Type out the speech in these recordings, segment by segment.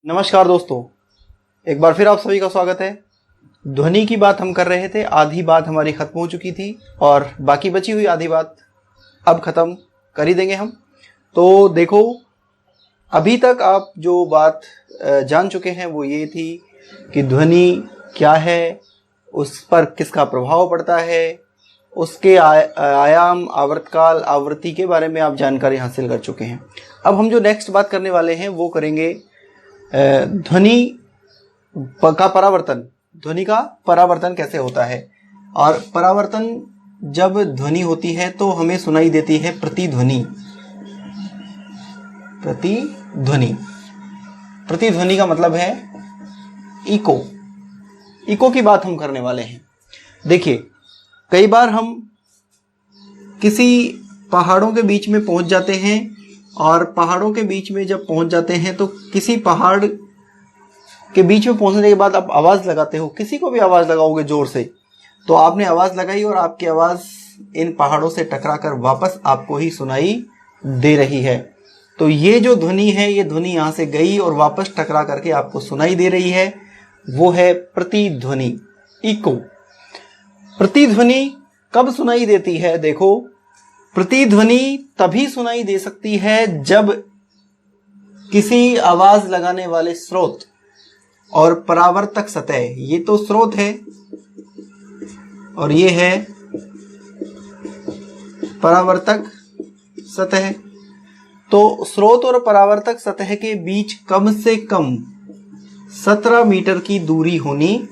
नमस्कार दोस्तों, एक बार फिर आप सभी का स्वागत है। ध्वनि की बात हम कर रहे थे, आधी बात हमारी खत्म हो चुकी थी और बाकी बची हुई आधी बात अब खत्म कर ही देंगे हम। तो देखो, अभी तक आप जो बात जान चुके हैं वो ये थी कि ध्वनि क्या है, उस पर किसका प्रभाव पड़ता है, उसके आयाम, आवर्तकाल, आवृत्ति के बारे में आप जानकारी हासिल कर चुके हैं। अब हम जो नेक्स्ट बात करने वाले हैं वो करेंगे ध्वनि का परावर्तन। ध्वनि का परावर्तन कैसे होता है, और परावर्तन जब ध्वनि होती है तो हमें सुनाई देती है प्रतिध्वनि। प्रतिध्वनि प्रतिध्वनि का मतलब है इको। इको की बात हम करने वाले हैं। देखिए, कई बार हम किसी पहाड़ों के बीच में पहुंच जाते हैं और पहाड़ों के बीच में जब पहुंच जाते हैं तो किसी पहाड़ के बीच में पहुंचने के बाद आप आवाज़ लगाते हो, किसी को भी आवाज़ लगाओगे जोर से, तो आपने आवाज़ लगाई और आपकी आवाज़ इन पहाड़ों से टकराकर वापस आपको ही सुनाई दे रही है। तो ये जो ध्वनि है, ये ध्वनि यहाँ से गई और वापस टकरा करके आपको सुनाई दे रही है, वो है प्रतिध्वनि, इको। प्रतिध्वनि कब सुनाई देती है? देखो, प्रतिध्वनि तभी सुनाई दे सकती है जब किसी आवाज लगाने वाले स्रोत और परावर्तक सतह, ये तो स्रोत है और ये है परावर्तक सतह, तो स्रोत और परावर्तक सतह के बीच कम से कम 17 मीटर की दूरी होनी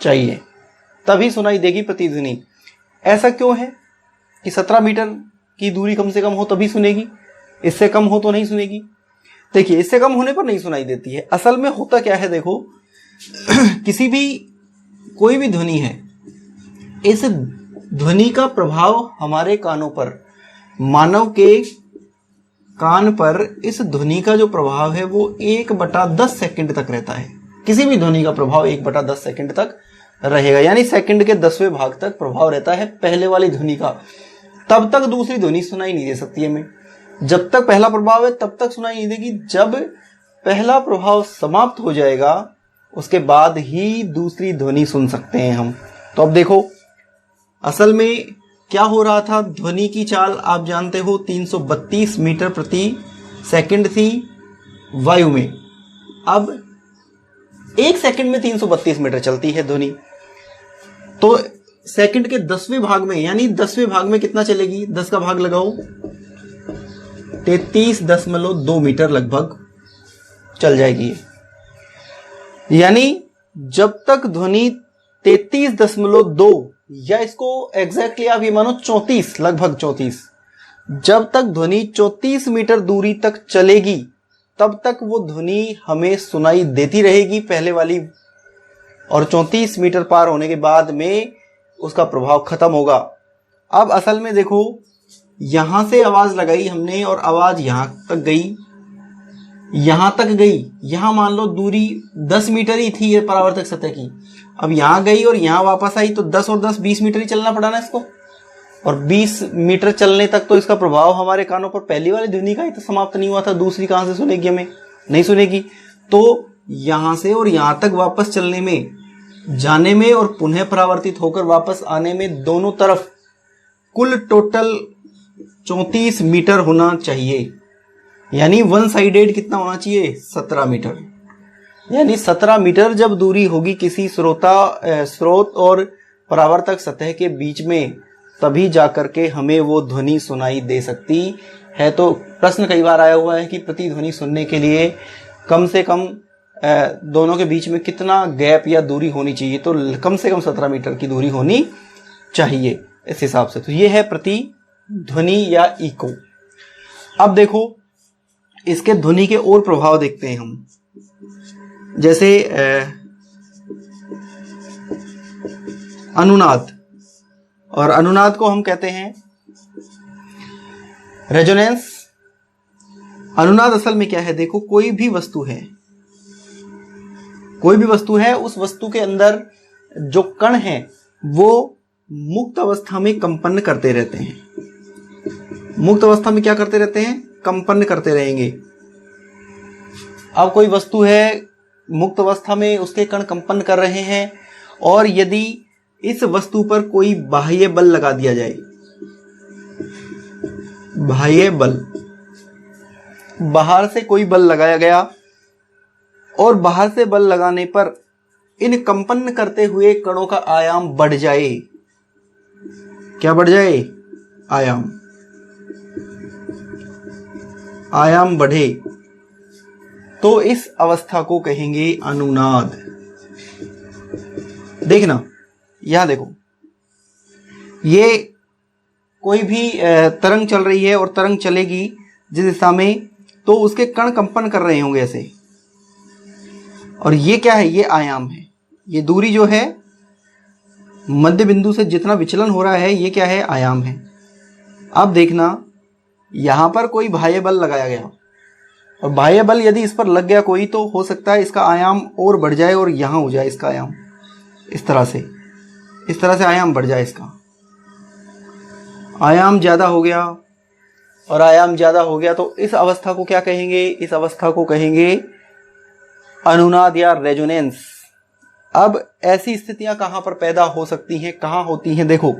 चाहिए, तभी सुनाई देगी प्रतिध्वनि। ऐसा क्यों है कि 17 मीटर की दूरी कम से कम हो तभी सुनेगी, इससे कम हो तो नहीं सुनेगी? देखिए, इससे कम होने पर नहीं सुनाई देती है। असल में होता क्या है, देखो कोई भी ध्वनि है, इस ध्वनि का प्रभाव हमारे कानों पर, मानव के कान पर इस ध्वनि का जो प्रभाव है वो 1/10 सेकंड तक रहता है। किसी भी ध्वनि का प्रभाव 1/10 सेकंड तक रहेगा, यानी सेकंड के 10वें भाग तक प्रभाव रहता है पहले वाली ध्वनि का। तब तक दूसरी ध्वनि सुनाई नहीं दे सकती हमें। जब तक पहला प्रभाव है तब तक सुनाई नहीं देगी। जब पहला प्रभाव समाप्त हो जाएगा उसके बाद ही दूसरी ध्वनि सुन सकते हैं हम। तो अब देखो, असल में क्या हो रहा था, ध्वनि की चाल आप जानते हो 332 मीटर प्रति सेकंड थी वायु में। अब 1 सेकंड में 332 मीटर चलती है ध्वनि, तो सेकंड के 10वें भाग में, यानी 10वें भाग में कितना चलेगी? 10 का भाग लगाओ, 33.2 मीटर लगभग चल जाएगी। यानी जब तक ध्वनि 33.2, या इसको एग्जैक्टली आप ये मानो 34, लगभग 34, जब तक ध्वनि 34 मीटर दूरी तक चलेगी तब तक वो ध्वनि हमें सुनाई देती रहेगी पहले वाली, और 34 मीटर पार होने के बाद में उसका प्रभाव खत्म होगा। अब असल में देखो, यहां से आवाज लगाई हमने और आवाज यहां तक गई, यहां तक गई, यहां मान लो दूरी 10 मीटर ही थी ये परावर्तक सतह की। अब यहां गई और यहां वापस आई, तो 10 और 10 20 मीटर ही चलना पड़ा ना इसको, और 20 मीटर चलने तक तो इसका प्रभाव हमारे कानों पर पहली वाली ध्वनि का ही तो समाप्त नहीं हुआ था, दूसरी कहां से सुनेगी? हमें नहीं सुनेगी। तो यहां से और यहां तक वापस चलने में, जाने में और पुनः परावर्तित होकर वापस आने में, दोनों तरफ कुल टोटल 34 मीटर होना चाहिए। यानी वन साइडेड कितना होना चाहिए? 17 मीटर। यानी 17 मीटर जब दूरी होगी किसी स्रोत और परावर्तक सतह के बीच में, तभी जाकर के हमें वो ध्वनि सुनाई दे सकती है। तो प्रश्न कई बार आया हुआ है कि प्रतिध्वनि सुनने के लिए कम से कम दोनों के बीच में कितना गैप या दूरी होनी चाहिए? तो कम से कम 17 मीटर की दूरी होनी चाहिए इस हिसाब से। तो ये है प्रतिध्वनि या इको। अब देखो, इसके ध्वनि के और प्रभाव देखते हैं हम। जैसे अनुनाद, और अनुनाद को हम कहते हैं रेजोनेंस। अनुनाद असल में क्या है? देखो, कोई भी वस्तु है, उस वस्तु के अंदर जो कण हैं वो मुक्त अवस्था में कंपन करते रहते हैं। मुक्त अवस्था में क्या करते रहते हैं? कंपन करते रहेंगे। अब कोई वस्तु है मुक्त अवस्था में, उसके कण कंपन कर रहे हैं, और यदि इस वस्तु पर कोई बाह्य बल लगा दिया जाए, बाह्य बल, बाहर से कोई बल लगाया गया, और बाहर से बल लगाने पर इन कंपन करते हुए कणों का आयाम बढ़ जाए, क्या बढ़ जाए? आयाम बढ़े, तो इस अवस्था को कहेंगे अनुनाद। देखना, यहां देखो, ये कोई भी तरंग चल रही है और तरंग चलेगी जिस दिशा में, तो उसके कण कंपन कर रहे होंगे ऐसे, और ये क्या है? ये आयाम है। ये दूरी जो है मध्य बिंदु से जितना विचलन हो रहा है, ये क्या है? आयाम है। अब देखना, यहां पर कोई बाह्य बल लगाया गया, और बाह्य बल यदि इस पर लग गया कोई, तो हो सकता है इसका आयाम और बढ़ जाए और यहां हो जाए इसका आयाम, इस तरह से आयाम बढ़ जाए, इसका आयाम ज्यादा हो गया, और आयाम ज्यादा हो गया, तो इस अवस्था को क्या कहेंगे? इस अवस्था को कहेंगे अनुनाद या रेजोनेंस। अब ऐसी स्थितियां कहां पर पैदा हो सकती हैं, कहां होती हैं? देखो,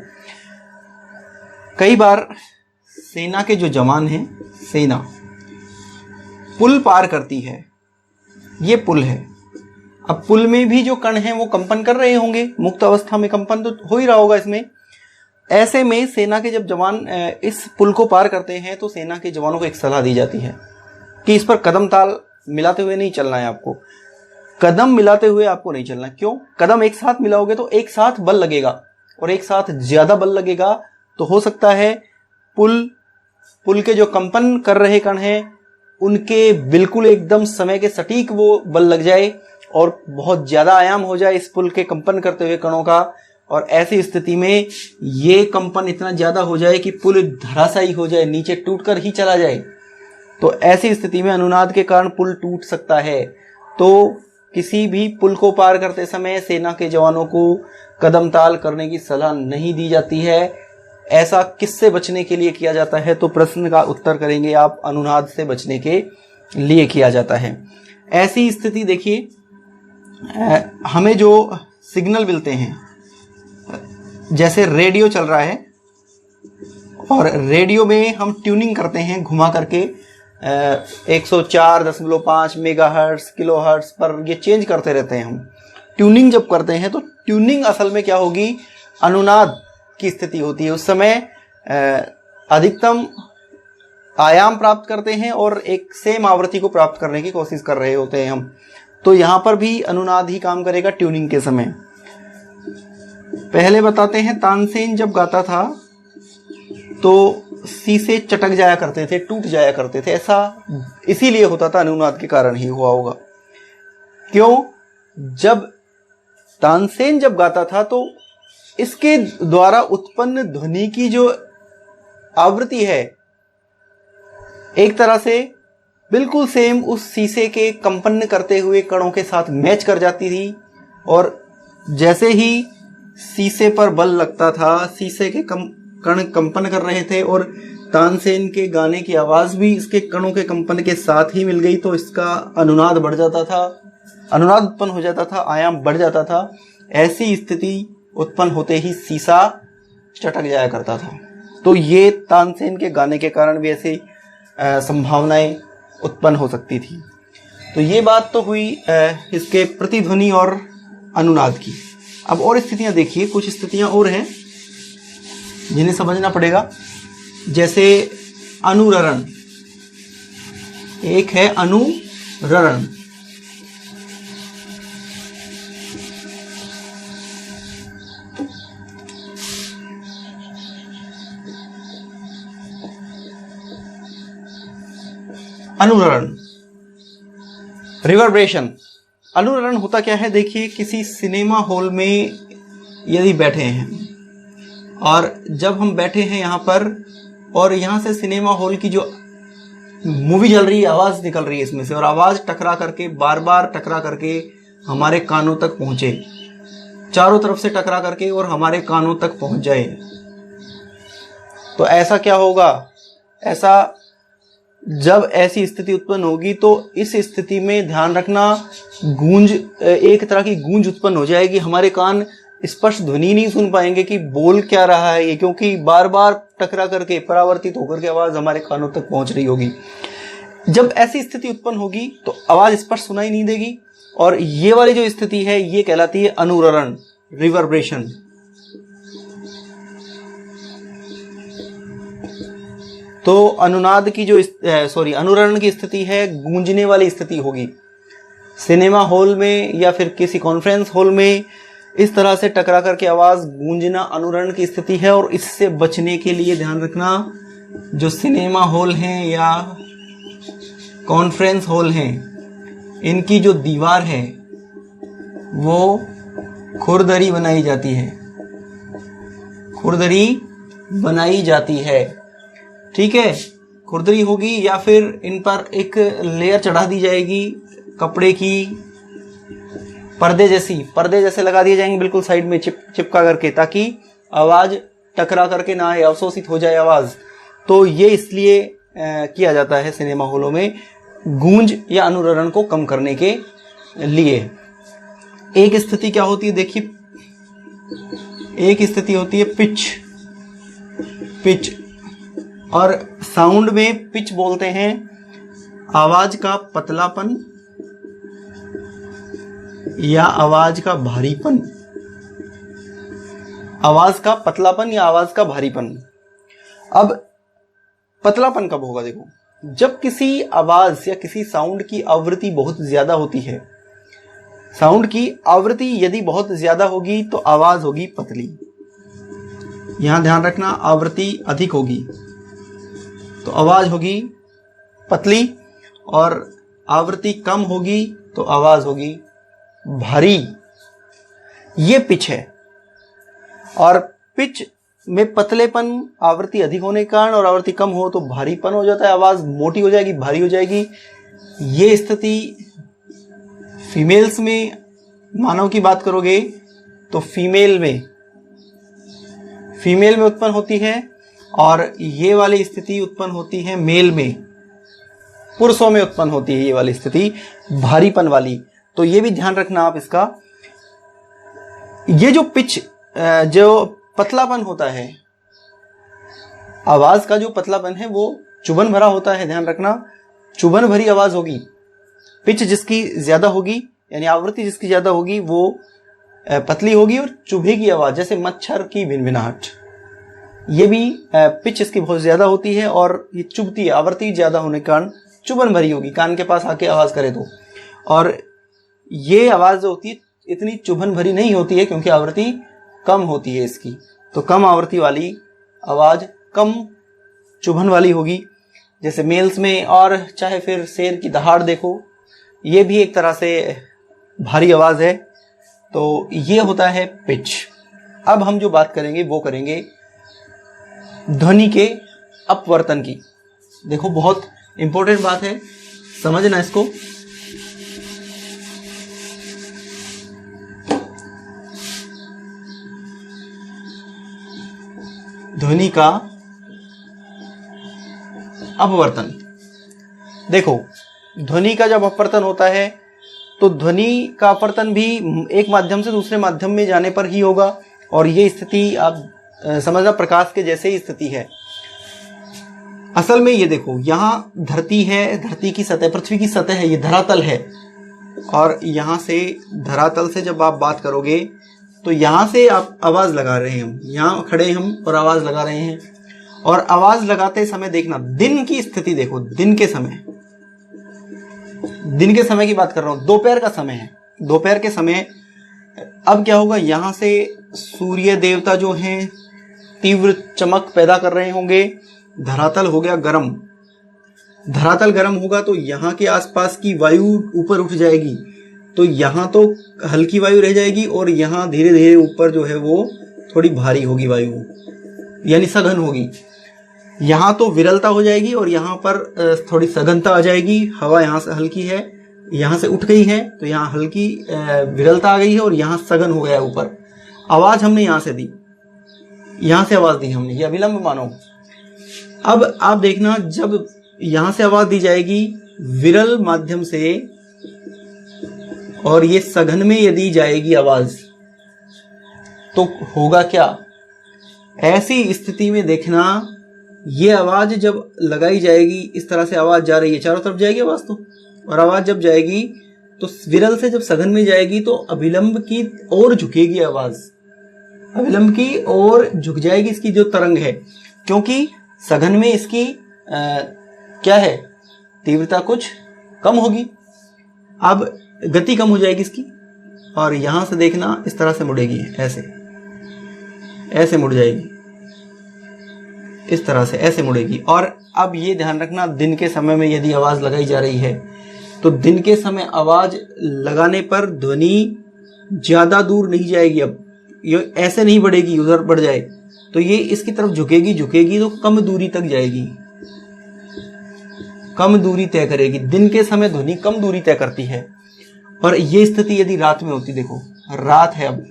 कई बार सेना के जो जवान हैं, सेना पुल पार करती है, ये पुल है। अब पुल में भी जो कण हैं वो कंपन कर रहे होंगे, मुक्त अवस्था में कंपन तो हो ही रहा होगा इसमें। ऐसे में सेना के जब जवान इस पुल को पार करते हैं, तो सेना के जवानों को एक सलाह दी जाती है कि इस पर कदम ताल मिलाते हुए नहीं चलना है आपको, कदम मिलाते हुए आपको नहीं चलना। क्यों? कदम एक साथ मिलाओगे तो एक साथ बल लगेगा, और एक साथ ज्यादा बल लगेगा, तो हो सकता है पुल के जो कंपन कर रहे कण हैं उनके बिल्कुल एकदम समय के सटीक वो बल लग जाए, और बहुत ज्यादा आयाम हो जाए इस पुल के कंपन करते हुए कणों का, और ऐसी स्थिति में ये कंपन इतना ज्यादा हो जाए कि पुल धराशायी हो जाए, नीचे टूटकर ही चला जाए। तो ऐसी स्थिति में अनुनाद के कारण पुल टूट सकता है। तो किसी भी पुल को पार करते समय सेना के जवानों को कदम ताल करने की सलाह नहीं दी जाती है। ऐसा किससे बचने के लिए किया जाता है? तो प्रश्न का उत्तर करेंगे आप, अनुनाद से बचने के लिए किया जाता है। ऐसी स्थिति देखिए, हमें जो सिग्नल मिलते हैं, जैसे रेडियो चल रहा है, और रेडियो में हम ट्यूनिंग करते हैं घुमा करके 104.5 मेगाहर्ट्ज, किलोहर्ट्ज पर ये चेंज करते रहते हैं हम। ट्यूनिंग जब करते हैं तो ट्यूनिंग असल में क्या होगी? अनुनाद की स्थिति होती है। उस समय अधिकतम आयाम प्राप्त करते हैं और एक सेम आवृत्ति को प्राप्त करने की कोशिश कर रहे होते हैं हम। तो यहां पर भी अनुनाद ही काम करेगा ट्यूनिंग के समय। पहले बताते हैं, तानसेन जब गाता था तो शीशे चटक जाया करते थे, टूट जाया करते थे। ऐसा इसीलिए होता था, अनुनाद के कारण ही हुआ होगा। क्यों? जब तानसेन जब गाता था तो इसके द्वारा उत्पन्न ध्वनि की जो आवृत्ति है, एक तरह से बिल्कुल सेम उस शीशे के कंपन करते हुए कणों के साथ मैच कर जाती थी। और जैसे ही शीशे पर बल लगता था, शीशे के कण कंपन कर रहे थे, और तानसेन के गाने की आवाज भी इसके कणों के कंपन के साथ ही मिल गई, तो इसका अनुनाद बढ़ जाता था, अनुनाद उत्पन्न हो जाता था, आयाम बढ़ जाता था। ऐसी स्थिति उत्पन्न होते ही शीशा चटक जाया करता था। तो ये तानसेन के गाने के कारण भी ऐसी संभावनाएं उत्पन्न हो सकती थी। तो ये बात तो हुई इसके प्रतिध्वनि और अनुनाद की। अब और स्थितियां देखिए, कुछ स्थितियां और हैं जिन्हें समझना पड़ेगा। जैसे अनुरण, एक है अनुरण। अनुरण, रिवर्ब्रेशन। अनुरण होता क्या है? देखिए, किसी सिनेमा हॉल में यदि बैठे हैं, और जब हम बैठे हैं यहाँ पर, और यहाँ से सिनेमा हॉल की जो मूवी चल रही है, आवाज निकल रही है इसमें से, और आवाज टकरा करके, बार बार टकरा करके हमारे कानों तक पहुंचे, चारों तरफ से टकरा करके और हमारे कानों तक पहुंच जाए, तो ऐसा क्या होगा? ऐसा जब ऐसी स्थिति उत्पन्न होगी तो इस स्थिति में ध्यान रखना गूंज, एक तरह की गूंज उत्पन्न हो जाएगी। हमारे कान स्पष्ट ध्वनि नहीं सुन पाएंगे कि बोल क्या रहा है ये, क्योंकि बार बार टकरा करके परावर्तित होकर के आवाज हमारे कानों तक पहुंच रही होगी। जब ऐसी स्थिति उत्पन्न होगी तो आवाज स्पष्ट सुनाई नहीं देगी, और ये वाली जो स्थिति है ये कहलाती है अनुरणन, रिवर्ब्रेशन। तो अनुनाद की जो अनुरणन की स्थिति है गूंजने वाली स्थिति होगी। सिनेमा हॉल में या फिर किसी कॉन्फ्रेंस हॉल में इस तरह से टकरा करके आवाज गूंजना अनुरणन की स्थिति है। और इससे बचने के लिए ध्यान रखना, जो सिनेमा हॉल हैं या कॉन्फ्रेंस हॉल हैं, इनकी जो दीवार है वो खुरदरी बनाई जाती है, खुरदरी बनाई जाती है, ठीक है। खुरदरी होगी या फिर इन पर एक लेयर चढ़ा दी जाएगी कपड़े की, पर्दे जैसे लगा दिए जाएंगे बिल्कुल साइड में चिपका करके, ताकि आवाज टकरा करके ना आए, अवशोषित हो जाए आवाज। तो ये इसलिए किया जाता है सिनेमा हॉलों में, गूंज या अनुरणन को कम करने के लिए। एक स्थिति क्या होती है देखिए, एक स्थिति होती है पिच, और साउंड में पिच बोलते हैं आवाज का पतलापन या आवाज का भारीपन, आवाज का पतलापन या आवाज का भारीपन। अब पतलापन कब होगा देखो, जब किसी आवाज या किसी साउंड की आवृत्ति बहुत ज्यादा होती है। साउंड की आवृत्ति यदि बहुत ज्यादा होगी तो आवाज होगी पतली। यहां ध्यान रखना, आवृत्ति अधिक होगी तो आवाज होगी पतली, और आवृत्ति कम होगी तो आवाज होगी भारी। ये पिच है। और पिच में पतलेपन, आवृत्ति अधिक होने के कारण, और आवृत्ति कम हो तो भारीपन हो जाता है, आवाज मोटी हो जाएगी, भारी हो जाएगी। ये स्थिति फीमेल्स में, मानव की बात करोगे तो फीमेल में उत्पन्न होती है, और ये वाली स्थिति उत्पन्न होती है मेल में, पुरुषों में उत्पन्न होती है ये वाली स्थिति भारीपन वाली। तो ये भी ध्यान रखना आप इसका। ये जो पिच, जो पतलापन होता है, आवाज का जो पतलापन है वो चुभन भरा होता है। ध्यान रखना, चुभन भरी आवाज होगी। पिच जिसकी ज्यादा होगी, यानी आवृत्ति जिसकी ज्यादा होगी, वो पतली होगी और चुभेगी आवाज, जैसे मच्छर की भिनभिनाहट। ये भी पिच इसकी बहुत ज्यादा होती है और ये चुभती है, आवृत्ति ज्यादा होने के कारण चुभन भरी होगी, कान के पास आके आवाज करे तो। और ये आवाज जो होती है इतनी चुभन भरी नहीं होती है, क्योंकि आवृत्ति कम होती है इसकी। तो कम आवृत्ति वाली आवाज कम चुभन वाली होगी, जैसे मेल्स में। और चाहे फिर शेर की दहाड़ देखो, ये भी एक तरह से भारी आवाज है। तो ये होता है पिच। अब हम जो बात करेंगे वो करेंगे ध्वनि के अपवर्तन की। देखो बहुत इंपॉर्टेंट बात है, समझना इसको। ध्वनि का अपवर्तन। देखो, ध्वनि का जब अपवर्तन होता है तो ध्वनि का अपवर्तन भी एक माध्यम से दूसरे माध्यम में जाने पर ही होगा। और ये स्थिति आप समझना प्रकाश के जैसे ही स्थिति है। असल में ये देखो, यहाँ धरती है, धरती की सतह, पृथ्वी की सतह है, ये धरातल है। और यहाँ से, धरातल से जब आप बात करोगे तो यहाँ से आप आवाज लगा रहे हैं, हम यहाँ खड़े हम और आवाज लगा रहे हैं। और आवाज लगाते समय देखना, दिन की स्थिति देखो, दिन के समय की बात कर रहा हूं, दोपहर का समय है। दोपहर के समय अब क्या होगा, यहां से सूर्य देवता जो हैं तीव्र चमक पैदा कर रहे होंगे। धरातल हो गया गर्म, धरातल गर्म होगा तो यहाँ के आसपास की वायु ऊपर उठ जाएगी। तो यहाँ तो हल्की वायु रह जाएगी और यहाँ धीरे धीरे ऊपर जो है वो थोड़ी भारी होगी वायु, यानी सघन होगी। यहाँ तो विरलता हो जाएगी और यहाँ पर थोड़ी सघनता आ जाएगी। हवा यहाँ से हल्की है, यहाँ से उठ गई है तो यहाँ हल्की विरलता आ गई है और यहाँ सघन हो गया ऊपर। आवाज हमने यहाँ से दी, यहाँ से आवाज दी हमने, ये अविलंब मानो। अब आप देखना, जब यहां से आवाज दी जाएगी विरल माध्यम से, और ये सघन में यदि जाएगी आवाज तो होगा क्या? ऐसी स्थिति में देखना, ये आवाज जब लगाई जाएगी, इस तरह से आवाज जा रही है, चारों तरफ जाएगी आवाज तो, और आवाज जब जाएगी तो विरल से जब सघन में जाएगी तो अभिलंब की ओर झुकेगी आवाज, अभिलंब की ओर झुक जाएगी इसकी जो तरंग है, क्योंकि सघन में इसकी क्या है, तीव्रता कुछ कम होगी, अब गति कम हो जाएगी इसकी, और यहां से देखना इस तरह से मुड़ेगी, ऐसे ऐसे मुड़ जाएगी, इस तरह से ऐसे मुड़ेगी। और अब ये ध्यान रखना, दिन के समय में यदि आवाज लगाई जा रही है तो दिन के समय आवाज लगाने पर ध्वनि ज्यादा दूर नहीं जाएगी, अब ये ऐसे नहीं बढ़ेगी उधर बढ़ जाए, तो ये इसकी तरफ झुकेगी तो कम दूरी तक जाएगी, कम दूरी तय करेगी। दिन के समय ध्वनि कम दूरी तय करती है, और ये स्थिति यदि रात में होती, देखो रात है, अब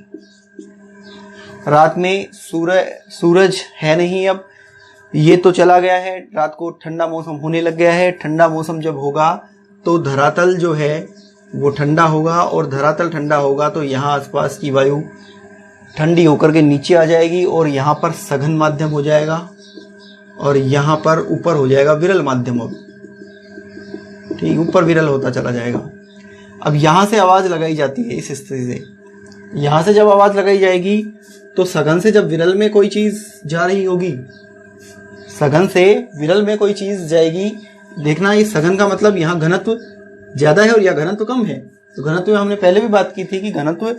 रात में सूरज है नहीं, अब ये तो चला गया है, रात को ठंडा मौसम होने लग गया है। ठंडा मौसम जब होगा तो धरातल जो है वो ठंडा होगा, और धरातल ठंडा होगा तो यहाँ आसपास की वायु ठंडी होकर के नीचे आ जाएगी, और यहाँ पर सघन माध्यम हो जाएगा, और यहाँ पर ऊपर हो जाएगा विरल माध्यम, अब ठीक ऊपर विरल होता चला जाएगा। अब यहाँ से आवाज लगाई जाती है, इस स्थिति से यहाँ से जब आवाज लगाई जाएगी तो सघन से जब विरल में कोई चीज जा रही होगी, सघन से विरल में कोई चीज जाएगी, देखना ये सघन का मतलब यहाँ घनत्व ज्यादा है और यह घनत्व कम है। तो घनत्व हमने पहले भी बात की थी कि घनत्व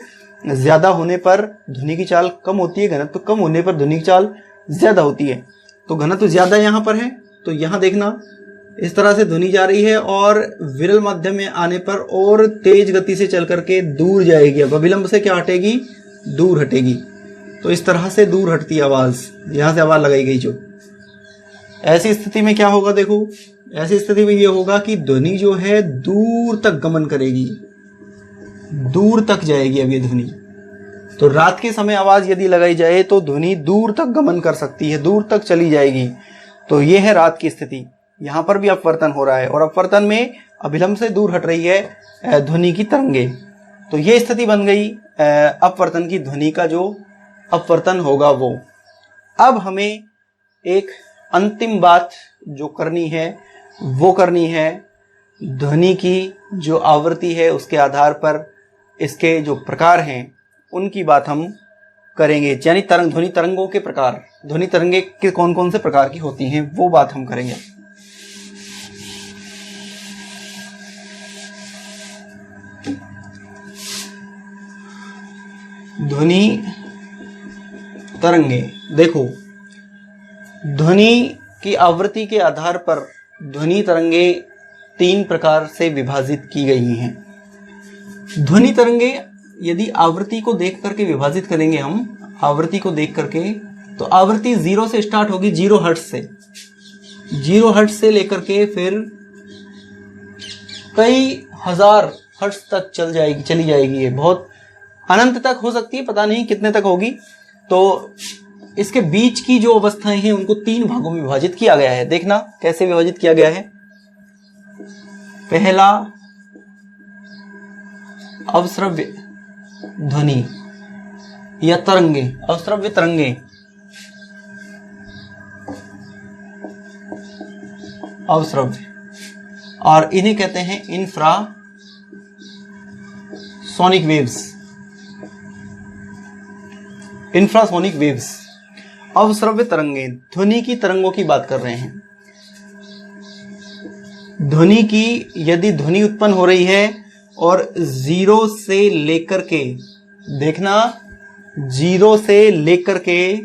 ज्यादा होने पर ध्वनि की चाल कम होती है, घनत्व कम होने पर ध्वनि की चाल ज्यादा होती है। तो घनत्व ज्यादा यहाँ पर है, तो यहाँ देखना इस तरह से ध्वनि जा रही है, और विरल माध्यम में आने पर और तेज गति से चल करके दूर जाएगी। अब अभिलंब से क्या हटेगी, दूर हटेगी, तो इस तरह से दूर हटती आवाज, यहां से आवाज लगाई गई जो। ऐसी स्थिति में क्या होगा, देखो ऐसी स्थिति में यह होगा कि ध्वनि जो है दूर तक गमन करेगी, दूर तक जाएगी। अब ये ध्वनि, तो रात के समय आवाज यदि लगाई जाए तो ध्वनि दूर तक गमन कर सकती है, दूर तक चली जाएगी। तो ये है रात की स्थिति। यहां पर भी अपवर्तन हो रहा है, और अपवर्तन में अभिलंब से दूर हट रही है ध्वनि की तरंगे। तो ये स्थिति बन गई अपवर्तन की, ध्वनि का जो अपवर्तन होगा वो। अब हमें एक अंतिम बात जो करनी है वो करनी है, ध्वनि की जो आवृत्ति है उसके आधार पर इसके जो प्रकार हैं उनकी बात हम करेंगे, यानी ध्वनि तरंगों के प्रकार, ध्वनि तरंगे के कौन कौन से प्रकार की होती हैं वो बात हम करेंगे। ध्वनि तरंगे, देखो ध्वनि की आवृत्ति के आधार पर ध्वनि तरंगे 3 प्रकार से विभाजित की गई हैं। ध्वनि तरंगे यदि आवृत्ति को देख करके विभाजित करेंगे हम, आवृत्ति को देख करके, तो आवृत्ति 0 से स्टार्ट होगी, 0 हर्ट्ज से, 0 हर्ट्ज से लेकर के फिर कई हजार हर्ट्ज तक चली जाएगी। ये बहुत अनंत तक हो सकती है, पता नहीं कितने तक होगी। तो इसके बीच की जो अवस्थाएं हैं उनको 3 भागों में विभाजित किया गया है। देखना कैसे विभाजित किया गया है। पहला अवश्रव्य ध्वनि या तरंगे, अवश्रव्य तरंगे, अवश्रव्य, और इन्हें कहते हैं इंफ्रासोनिक वेव्स, इंफ्रासोनिक वेव्स। अवश्रव्य तरंगे, ध्वनि की तरंगों की बात कर रहे हैं। ध्वनि की यदि ध्वनि उत्पन्न हो रही है और 0 से लेकर के, देखना 0 से लेकर के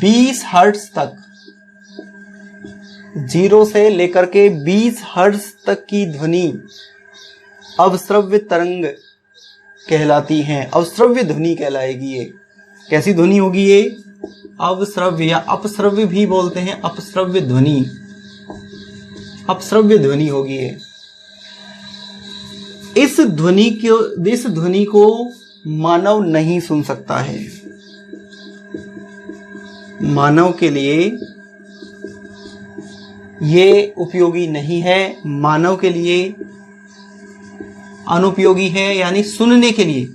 20 हर्ट्ज तक, 0 से लेकर के 20 हर्ट्ज तक की ध्वनि अवश्रव्य तरंग कहलाती हैं, अवश्रव्य ध्वनि कहलाएगी। ये कैसी ध्वनि होगी? ये अवश्रव्य या अपश्रव्य भी बोलते हैं, अपश्रव्य ध्वनि, अपश्रव्य ध्वनि होगी ये। इस ध्वनि को मानव नहीं सुन सकता है। मानव के लिए ये उपयोगी नहीं है, मानव के लिए अनुपयोगी है, यानी सुनने के लिए,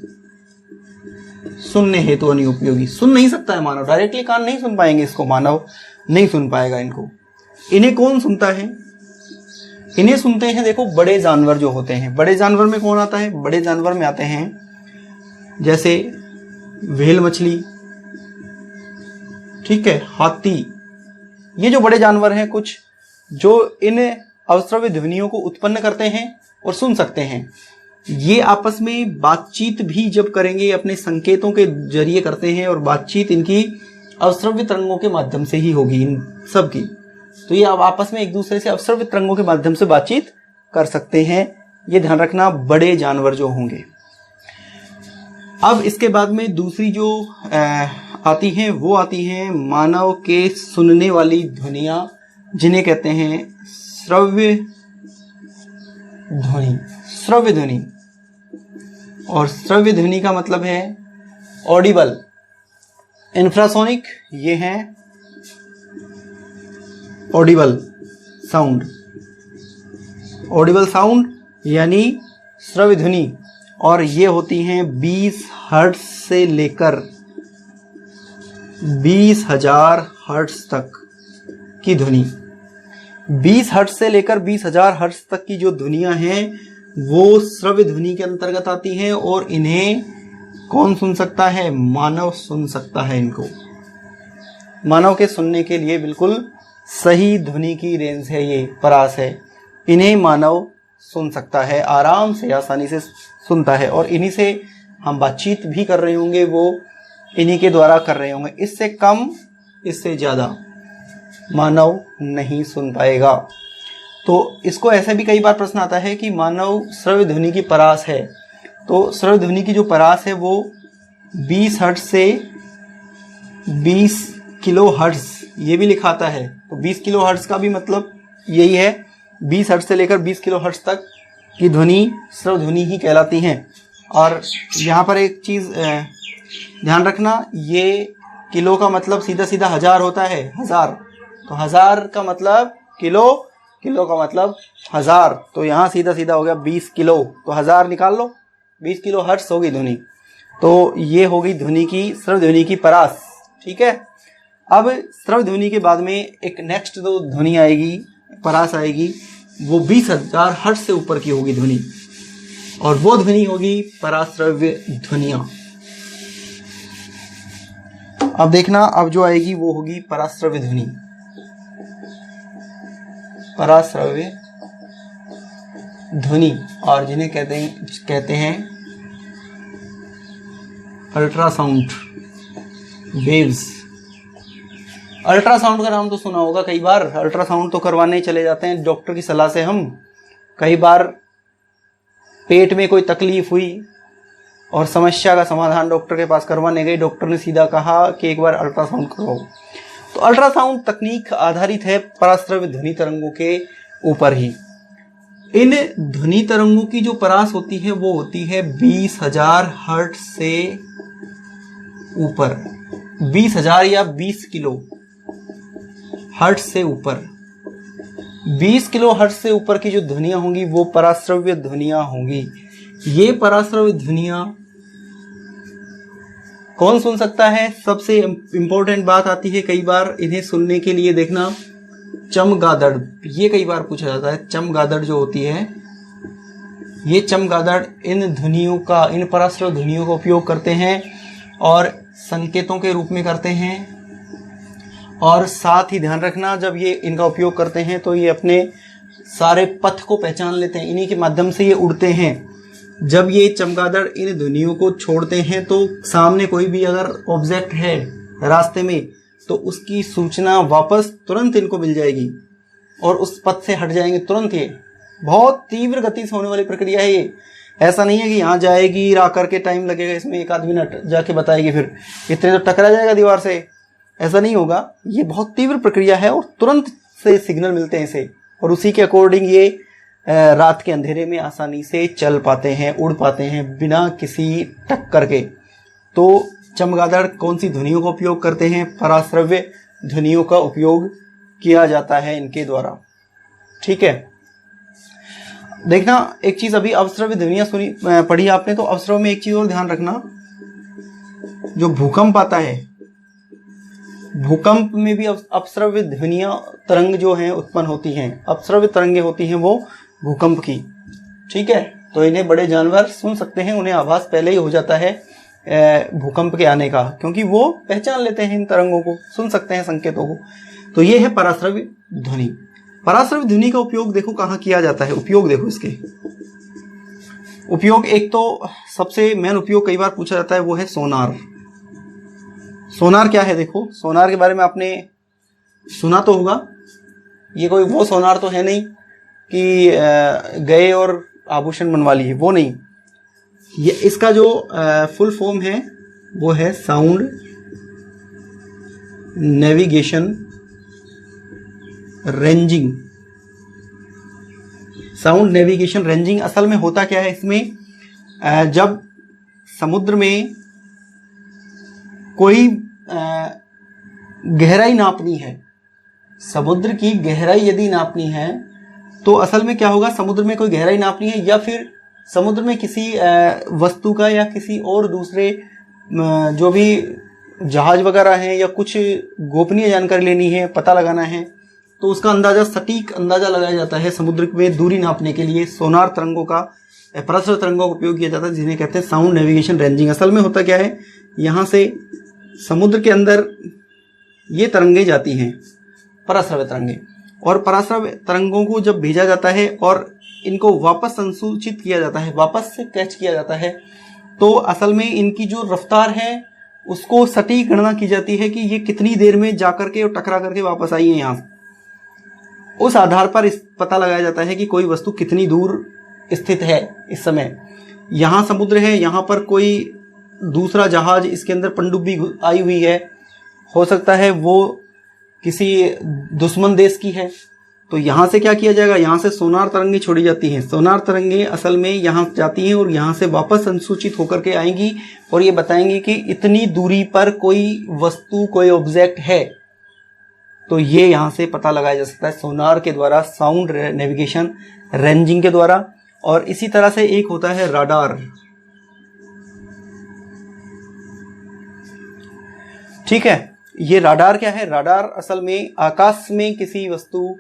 सुनने हेतु अनुपयोगी। सुन नहीं सकता है मानव, डायरेक्टली कान नहीं सुन पाएंगे इसको, मानव नहीं सुन पाएगा इनको। इन्हें कौन सुनता है? इन्हें सुनते हैं देखो बड़े जानवर जो होते हैं। बड़े जानवर में कौन आता है? बड़े जानवर में आते हैं जैसे व्हेल मछली, ठीक है, हाथी। ये जो बड़े जानवर हैं कुछ, जो इन अवश्रव्य ध्वनियों को उत्पन्न करते हैं और सुन सकते हैं। ये आपस में बातचीत भी जब करेंगे अपने संकेतों के जरिए करते हैं, और बातचीत इनकी अवश्रव्य तरंगों के माध्यम से ही होगी इन सब की। तो ये अब आपस में एक दूसरे से अवश्रव्य तरंगों के माध्यम से बातचीत कर सकते हैं। ये ध्यान रखना, बड़े जानवर जो होंगे। अब इसके बाद में दूसरी जो आती हैं वो आती हैं मानव के सुनने वाली ध्वनियां, जिन्हें कहते हैं श्रव्य ध्वनि। श्रव्य ध्वनि, और श्रव्य ध्वनि का मतलब है ऑडिबल। इंफ्रासोनिक ये है ऑडिबल साउंड। ऑडिबल साउंड यानी श्रव्य ध्वनि, और ये होती हैं 20 हर्ट्ज से लेकर 20,000 हर्ट्ज तक की ध्वनि। 20 हर्ट्ज से लेकर 20,000 हर्ट्ज तक की जो ध्वनियां हैं वो श्रव्य ध्वनि के अंतर्गत आती हैं, और इन्हें कौन सुन सकता है? मानव सुन सकता है इनको। मानव के सुनने के लिए बिल्कुल सही ध्वनि की रेंज है, ये परास है। इन्हें मानव सुन सकता है, आराम से आसानी से सुनता है, और इन्हीं से हम बातचीत भी कर रहे होंगे, वो इन्हीं के द्वारा कर रहे होंगे। इससे कम, इससे ज्यादा मानव नहीं सुन पाएगा। तो इसको ऐसे भी कई बार प्रश्न आता है कि मानव श्रव्य ध्वनि की परास है। तो श्रव्य ध्वनि की जो परास है वो 20 हर्ट्ज से 20 किलो हर्ट्ज ये भी लिखाता है। तो 20 किलो हर्ट्ज का भी मतलब यही है, 20 हर्ट्ज से लेकर 20 किलो हर्ट्ज तक की ध्वनि श्रव्य ध्वनि ही कहलाती हैं। और यहाँ पर एक चीज़ ध्यान रखना, ये किलो का मतलब सीधा सीधा 1000 होता है, 1000। तो 1000 का मतलब किलो, किलो का मतलब 1000। तो यहाँ सीधा सीधा हो गया 20 किलो, तो 1000 निकाल लो, 20 किलो हर्ट्ज होगी ध्वनि। तो ये होगी ध्वनि की, श्रव्य ध्वनि की परास, ठीक है। अब श्रव्य ध्वनि के बाद में एक नेक्स्ट जो ध्वनि आएगी, परास आएगी, वो 20,000 हर्ट्ज से ऊपर की होगी ध्वनि, और वो ध्वनि होगी पराश्रव्य ध्वनियां। अब देखना, अब जो आएगी वो होगी पराश्रव्य ध्वनि। पराश्रव्य ध्वनि, और जिन्हें कहते हैं अल्ट्रासाउंड वेव्स। अल्ट्रासाउंड का नाम तो सुना होगा कई बार, अल्ट्रासाउंड तो करवाने चले जाते हैं डॉक्टर की सलाह से हम। कई बार पेट में कोई तकलीफ हुई और समस्या का समाधान डॉक्टर के पास करवाने गए, डॉक्टर ने सीधा कहा कि एक बार अल्ट्रासाउंड करवाओ। तो अल्ट्रासाउंड तकनीक आधारित है पराश्रव्य ध्वनि तरंगों के ऊपर ही। इन ध्वनि तरंगों की जो परास होती है वो होती है 20,000 हर्ट्ज से ऊपर, 20,000 या 20 किलो हर्ट्ज से ऊपर। 20 किलो हर्ट्ज से ऊपर की जो ध्वनियां होंगी वो पराश्रव्य ध्वनियां होंगी। ये पराश्रव्य ध्वनियां कौन सुन सकता है? सबसे इंपॉर्टेंट बात आती है कई बार इन्हें सुनने के लिए, देखना चमगादड़, ये कई बार पूछा जाता है। चमगादड़ जो होती है, ये चमगादड़ इन ध्वनियों का, इन पराश्रव्य ध्वनियों का उपयोग करते हैं और संकेतों के रूप में करते हैं। और साथ ही ध्यान रखना, जब ये इनका उपयोग करते हैं तो ये अपने सारे पथ को पहचान लेते हैं, इन्हीं के माध्यम से ये उड़ते हैं। जब ये चमगादड़ इन ध्वनियों को छोड़ते हैं तो सामने कोई भी अगर ऑब्जेक्ट है रास्ते में तो उसकी सूचना वापस तुरंत इनको मिल जाएगी और उस पथ से हट जाएंगे तुरंत। ये बहुत तीव्र गति से होने वाली प्रक्रिया है ये। ऐसा नहीं है कि यहाँ जाएगी, आकर के टाइम लगेगा इसमें, 1 आध मिनट जाके बताएगी, फिर इतने तो टकरा जाएगा दीवार से, ऐसा नहीं होगा। ये बहुत तीव्र प्रक्रिया है और तुरंत से सिग्नल मिलते हैं इसे, और उसी के अकॉर्डिंग ये रात के अंधेरे में आसानी से चल पाते हैं, उड़ पाते हैं बिना किसी टक्कर के। तो चमगादड़ कौन सी ध्वनियों का उपयोग करते हैं? पराश्रव्य ध्वनियों का उपयोग किया जाता है इनके द्वारा। ठीक है। देखना एक चीज, अभी अवस्रव्य ध्वनियां सुनी पढ़ी आपने, तो अवस्रव में एक चीज और ध्यान रखना, जो भूकंप आता है, भूकंप में भी अपस्रव्य ध्वनियां तरंग जो हैं उत्पन्न होती हैं, अपस्रव्य तरंगे होती हैं वो भूकंप की, ठीक है। तो इन्हें बड़े जानवर सुन सकते हैं, उन्हें आभास पहले ही हो जाता है भूकंप के आने का, क्योंकि वो पहचान लेते हैं इन तरंगों को, सुन सकते हैं संकेतों को। तो ये है पराश्रव्य ध्वनि। पराश्रव्य ध्वनि का उपयोग देखो कहाँ किया जाता है। उपयोग देखो इसके, उपयोग एक तो सबसे मेन उपयोग कई बार पूछा जाता है वो है सोनार। सोनार क्या है? देखो सोनार के बारे में आपने सुना तो होगा। ये कोई वो सोनार तो है नहीं कि गए और आभूषण बनवा लिए, वो नहीं। ये इसका जो फुल फॉर्म है वो है sound navigation ranging. Sound navigation ranging असल में होता क्या है इसमें, जब समुद्र में कोई गहराई नापनी है, समुद्र की गहराई यदि नापनी है तो असल में क्या होगा, समुद्र में कोई गहराई नापनी है या फिर समुद्र में किसी वस्तु का या किसी और दूसरे जो भी जहाज वगैरह हैं या कुछ गोपनीय जानकारी लेनी है, पता लगाना है, तो उसका अंदाजा, सटीक अंदाजा लगाया जाता है समुद्र में दूरी नापने के लिए। सोनार तरंगों का, पराश्रव्य तरंगों का उपयोग किया जाता है, जिन्हें कहते हैं साउंड नेविगेशन रेंजिंग। असल में होता क्या है, यहाँ से समुद्र के अंदर ये तरंगे जाती हैं, पराश्रव्य तरंगे, और पराश्रव्य तरंगों को जब भेजा जाता है और इनको वापस संसूचित किया जाता है, वापस से कैच किया जाता है, तो असल में इनकी जो रफ्तार है उसको सटीक गणना की जाती है कि ये कितनी देर में जाकर के और टकरा करके वापस आई है यहाँ। उस आधार पर इस पता लगाया जाता है कि कोई वस्तु कितनी दूर स्थित है इस समय। यहाँ समुद्र है, यहाँ पर कोई दूसरा जहाज, इसके अंदर पनडुब्बी आई हुई है, हो सकता है वो किसी दुश्मन देश की है, तो यहाँ से क्या किया जाएगा, यहाँ से सोनार तरंगे छोड़ी जाती हैं। सोनार तरंगे असल में यहाँ जाती हैं और यहाँ से वापस संसूचित होकर के आएंगी और ये बताएंगी कि इतनी दूरी पर कोई वस्तु, कोई ऑब्जेक्ट है। तो ये यहाँ से पता लगाया जा सकता है सोनार के द्वारा, साउंड नेविगेशन रेंजिंग के द्वारा। और इसी तरह से एक होता है राडार, ठीक है। ये राडार क्या है? राडार असल में आकाश में किसी वस्तु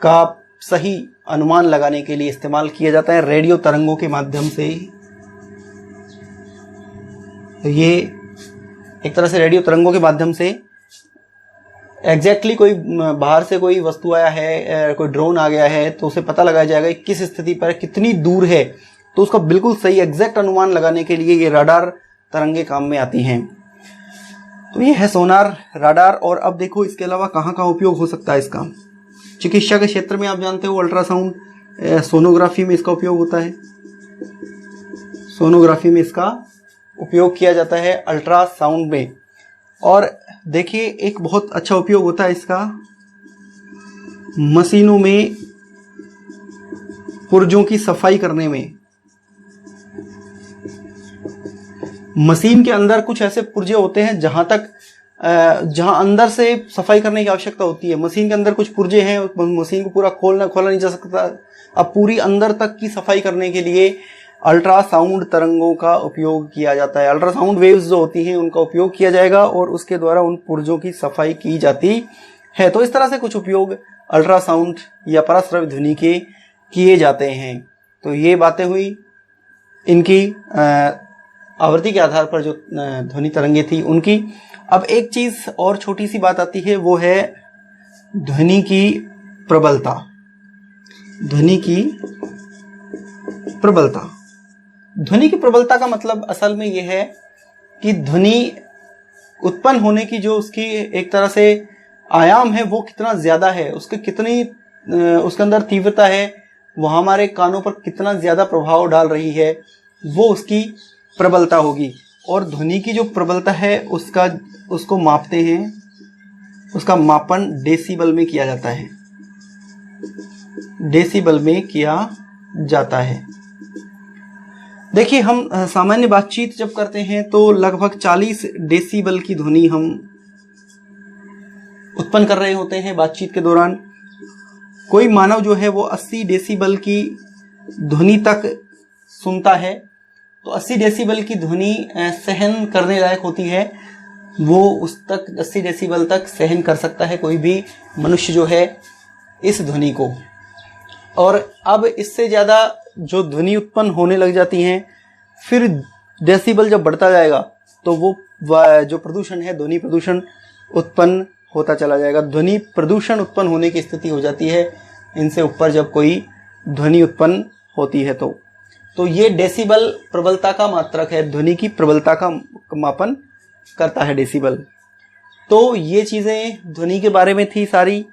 का सही अनुमान लगाने के लिए इस्तेमाल किया जाता है रेडियो तरंगों के माध्यम से। तो ये एक तरह से रेडियो तरंगों के माध्यम से एग्जैक्टली कोई बाहर से कोई वस्तु आया है, कोई ड्रोन आ गया है, तो उसे पता लगाया जाएगा किस स्थिति पर कितनी दूर है, तो उसका बिल्कुल सही एग्जैक्ट अनुमान लगाने के लिए ये राडार तरंगे काम में आती हैं। तो ये है सोनार, राडार। और अब देखो इसके अलावा कहाँ कहाँ उपयोग हो सकता है इसका। चिकित्सा के क्षेत्र में आप जानते हो अल्ट्रासाउंड, सोनोग्राफी में इसका उपयोग होता है, सोनोग्राफी में इसका उपयोग किया जाता है, अल्ट्रासाउंड में। और देखिए एक बहुत अच्छा उपयोग होता है इसका मशीनों में पुर्जों की सफाई करने में। मशीन के अंदर कुछ ऐसे पुर्जे होते हैं जहां अंदर से सफाई करने की आवश्यकता होती है। मशीन के अंदर कुछ पुर्जे हैं, मशीन को पूरा खोला नहीं जा सकता। अब पूरी अंदर तक की सफाई करने के लिए अल्ट्रासाउंड तरंगों का उपयोग किया जाता है। अल्ट्रासाउंड वेव्स जो होती हैं उनका उपयोग किया जाएगा और उसके द्वारा उन पुर्जों की सफाई की जाती है। तो इस तरह से कुछ उपयोग अल्ट्रासाउंड या पराश्रव्य ध्वनि के किए जाते हैं। तो ये बातें हुई इनकी आवृत्ति के आधार पर जो ध्वनि तरंगे थी उनकी। अब एक चीज और छोटी सी बात आती है, वो है ध्वनि की प्रबलता। ध्वनि की प्रबलता, ध्वनि की प्रबलता का मतलब असल में यह है कि ध्वनि उत्पन्न होने की जो उसकी एक तरह से आयाम है वो कितना ज्यादा है, उसके कितनी उसके अंदर तीव्रता है, वो हमारे कानों पर कितना ज्यादा प्रभाव डाल रही है, वो उसकी प्रबलता होगी। और ध्वनि की जो प्रबलता है उसको मापते हैं, उसका मापन डेसिबल में किया जाता है, डेसिबल में किया जाता है। देखिए हम सामान्य बातचीत जब करते हैं तो लगभग 40 डेसिबल की ध्वनि हम उत्पन्न कर रहे होते हैं बातचीत के दौरान। कोई मानव जो है वो 80 डेसिबल की ध्वनि तक सुनता है, तो 80 डेसिबल की ध्वनि सहन करने लायक होती है, वो उस तक 80 डेसिबल तक सहन कर सकता है कोई भी मनुष्य जो है इस ध्वनि को। और अब इससे ज़्यादा जो ध्वनि उत्पन्न होने लग जाती हैं, फिर डेसिबल जब बढ़ता जाएगा तो वो जो प्रदूषण है, ध्वनि प्रदूषण उत्पन्न होता चला जाएगा। ध्वनि प्रदूषण उत्पन्न होने की स्थिति हो जाती है इनसे ऊपर जब कोई ध्वनि उत्पन्न होती है तो ये डेसिबल प्रबलता का मात्रक है, ध्वनि की प्रबलता का मापन करता है डेसिबल। तो ये चीज़ें ध्वनि के बारे में थी सारी।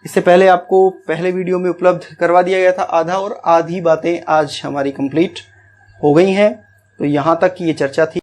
इससे पहले आपको पहले वीडियो में उपलब्ध करवा दिया गया था आधा, और आधी बातें आज हमारी कंप्लीट हो गई हैं। तो यहाँ तक की ये चर्चा थी।